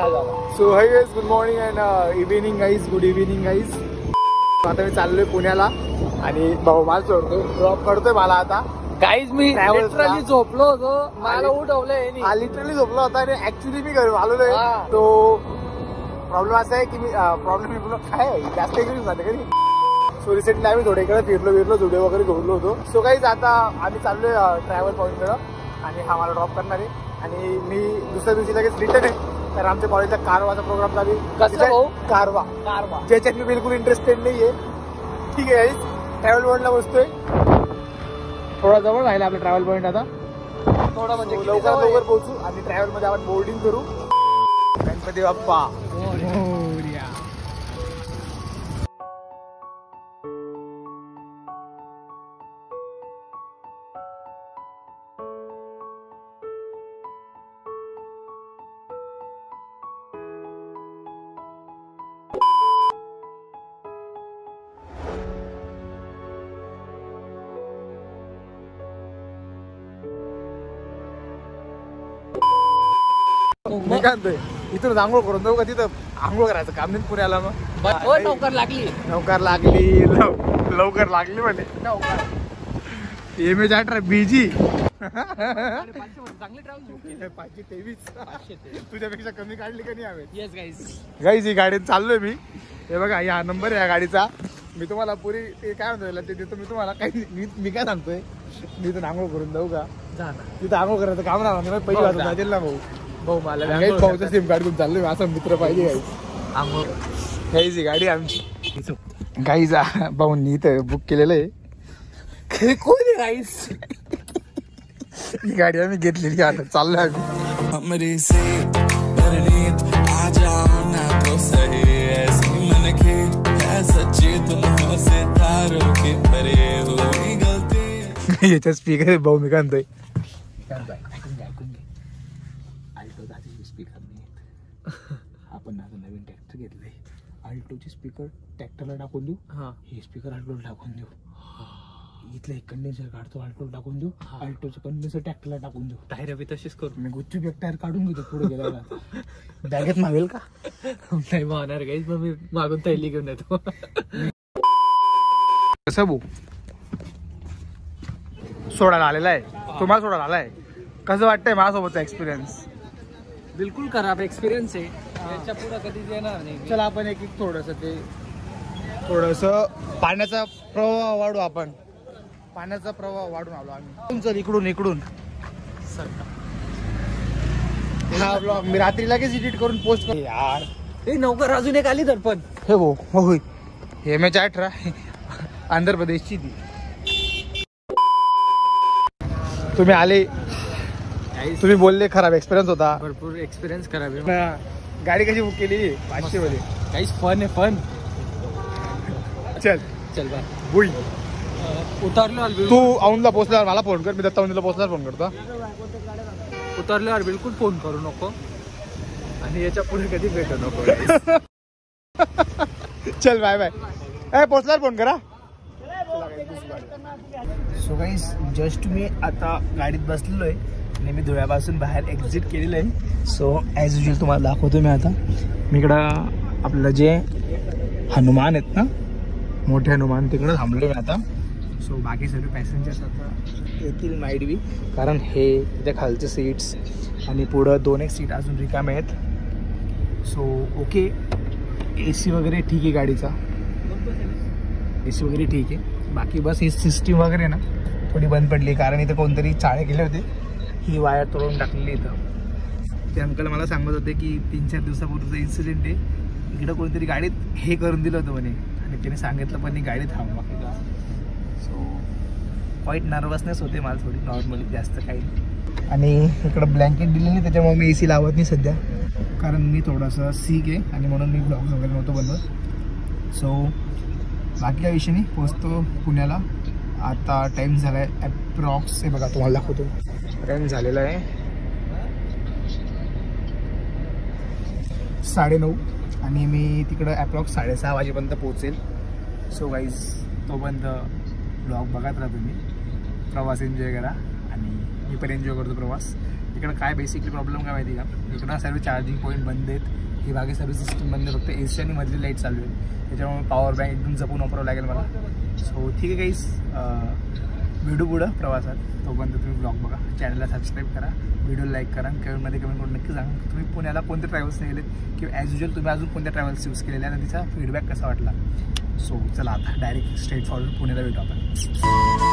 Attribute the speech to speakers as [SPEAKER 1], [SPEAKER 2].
[SPEAKER 1] So hi guys, good morning and evening guys, good evening guys. आता मी चाललोय पुण्याला आणि भाऊ मला सोडतो, ड्रॉप करतोय मला आता.
[SPEAKER 2] गाईज मी लिटरली झोपलो होतो, मला उठवलंय.
[SPEAKER 1] लिटरली झोपलो होता आणि ऍक्च्युली मी घरी आलोय. तो प्रॉब्लेम असा आहे की मी काय जास्त एग्री झाले कधी. सो रिसेंटली आम्ही थोडे इकडे फिरलो व्हिडिओ वगैरे घेऊन होतो. सो गाईज आता आम्ही चाललोय ट्रॅव्हल पॉईंटकडं आणि हा मला ड्रॉप करणार आहे आणि मी दुसऱ्या दिवशी लगेच रिटर्न आहे. तर आमच्या कॉलेजचा कारवाचा प्रोग्राम चालू आहे. कारवा ज्याच्यात मी बिलकुल इंटरेस्टेड नाहीये. ठीक आहे गाईज, ट्रॅव्हल पॉईंटला बसतोय. थोडा जवळ राहिला आपला ट्रॅव्हल पॉईंट. आता
[SPEAKER 2] थोडा म्हणजे
[SPEAKER 1] लवकर पोहोचू आणि ट्रॅव्हल मध्ये आपण बोर्डिंग करू. गणपती बाप्पा मी काय म्हणतोय, इथून आंघोळ करून जाऊ का? तिथं आंघोळ करायचं काम नाही पुण्याला. मग
[SPEAKER 2] लवकर लागली
[SPEAKER 1] म्हणे. एमएच 18 बीजी 523 तुझ्यापेक्षा कमी काढली का नाही हवे.
[SPEAKER 2] येस
[SPEAKER 1] गाईज ही गाडीत चाललोय मी. हे बघा, हा नंबर आहे या गाडीचा. मी तुम्हाला पुरी ते काय म्हणतो ते देतो मी तुम्हाला. काही मी काय सांगतोय, मी इथून आंघोळ करून जाऊ का? तिथं आंघोळ करायचं काम राहणार नाही. पहिली वाजून जातील ना भाऊ. मला भाऊचं सिम कार्ड घेऊन चाललोय. असं मित्र पाहिजे गाईज. गाईज ही गाडी आमची. गाईज भाऊंनी इथं बुक केलेलं आहे.
[SPEAKER 2] कोण आहे गाईज?
[SPEAKER 1] ही गाडी आम्ही घेतलेली. आता चाललोय आम्ही. याच्या स्पीकर भाऊ मी काय म्हणतोय, स्पीकर नाही. आपण आता नवीन ट्रॅक्टर घेतलंय. अल्टोचे स्पीकर ट्रॅक्टरला टाकून देऊ. हे स्पीकर अल्टोला टाकून देऊ. इथलं एक कंडेन्सर काढतो, अल्टोला टाकून देऊ. अल्टोचं कंडेन्सर ट्रॅक्टरला टाकून देऊ.
[SPEAKER 2] टायर बी तशीच करू.
[SPEAKER 1] मी गुच्चूप एक टायर काढून घेतो पुढे गेल्याला. बॅगेत मागेल का?
[SPEAKER 2] नाही मागणार गाईज, मग मी मागून थैली घेऊन येतो.
[SPEAKER 1] कसं भाऊ सोडायला आलेला आहे, तुम्हाला सोडायला आलाय. कसं वाटतंय माझ्यासोबतचा एक्सपिरियन्स?
[SPEAKER 2] बिलकुल खराब एक्सपिरियन्स आहे. याच्या पुढे कधीच येणार नाही.
[SPEAKER 1] चला आपण एक थोडस पाण्याचा प्रवाह वाढू. आपण पाण्याचा प्रवाह वाढून आलो आम्ही. चल इकडून हा ब्लॉग मी रात्री लगेच एडिट करून पोस्ट कर यार.
[SPEAKER 2] हे नौकर अजून एक आली तर पण
[SPEAKER 1] हे हो एमएच 18 आंध्र प्रदेशची ती. तुम्ही आले, तुम्ही बोलले खराब एक्सपिरियन्स होता.
[SPEAKER 2] भरपूर एक्सपिरियन्स खराब आहे.
[SPEAKER 1] गाडी कशी बुक केली? 500 मध्ये.
[SPEAKER 2] काहीच फन आहे, फन.
[SPEAKER 1] चल
[SPEAKER 2] बाय.
[SPEAKER 1] बुई
[SPEAKER 2] उतरलो.
[SPEAKER 1] तू औंधला पोहोचल्यावर मला फोन कर. मी दत्ता औंधला पोहोचल्यावर फोन करतो.
[SPEAKER 2] उतरल्यावर बिलकुल फोन करू नको आणि याच्या पुढे कधी भेटू नको.
[SPEAKER 1] चल बाय बाय. पोहोचल्यावर फोन करा. सो गाईज जस्ट मी आता गाडीत बसलेलो आहे आणि मी धुळ्यापासून बाहेर एक्झिट केलेलं आहे. सो ॲज युजल तुम्हाला दाखवतो मी. आता मी इकडं आपलं जे हनुमान आहेत ना, मोठे हनुमान, तिकडं थांबलो मी आता. सो बाकी सर्व पॅसेंजर्स आता येतील माइट बी, कारण हे इथे खालचे सीट्स आणि पुढं 2-1 सीट अजून रिकामे आहेत. So okay. AC वगैरे ठीक आहे गाडीचा, AC वगैरे ठीक आहे. बाकी बस ही सिस्टीम वगैरे ना थोडी बंद पडली, कारण इथे कोणतरी चाळे केले होते. ही वायर तोडून टाकलेली इथं. ते अंकल मला सांगत होते की 3-4 दिवसापूर्वीचा इन्सिडेंट आहे. इकडं कोणतरी गाडीत हे करून दिलं होतं म्हणे आणि त्याने सांगितलं पण ही गाडी थांबवा. सो वाईट नर्वसनेस होते मला थोडी, नॉर्मली, जास्त काही नाही. आणि इकडं ब्लँकेट दिलेली, त्याच्यामुळे मी AC लावत नाही सध्या, कारण मी थोडंसं सीक आहे आणि म्हणून मी ब्लॉग्स वगैरे नव्हतो बनवत. सो बाकी काही विषय नाही. पोचतो पुण्याला. आता टाईम झाला आहे ॲप्रॉक्स, हे बघा तुम्हाला दाखवतो. टाईम झालेला आहे 9:30 आणि मी तिकडं ॲप्रॉक्स 6:30 वाजेपर्यंत पोहोचेल. सो गाईज तोपर्यंत ब्लॉग बघत राहा तुम्ही. प्रवास एन्जॉय करा आणि मी पण एन्जॉय करतो प्रवास. इकडं काय बेसिकली प्रॉब्लेम काय माहिती का, इकडं सर्व चार्जिंग पॉईंट बंद आहेत, ही बाकी सर्व सिस्टम बंद आहे, फक्त AC आणि मधली लाईट चालू आहे. त्याच्यामुळे पॉवर बँक एकदम जपून वापरावं लागेल मला. सो ठीक आहे गाईस, भेटू पुढं प्रवासात. तोपर्यंत तुम्ही ब्लॉग बघा, चॅनलला सबस्क्राईब करा, व्हिडिओ लाईक करा, कमेंटमध्ये कमेंट करून नक्की सांगा तुम्ही पुण्याला कोणते ट्रॅव्हल्सने गेलेत किंवा ॲज युजल तुम्ही अजून कोणत्या ट्रॅव्हल्स यूज केलेल्या आणि तिचा फीडबॅक कसा वाटला. सो चला आता डायरेक्ट स्ट्रेट फॉरवर्ड पुण्याला भेटू आपण.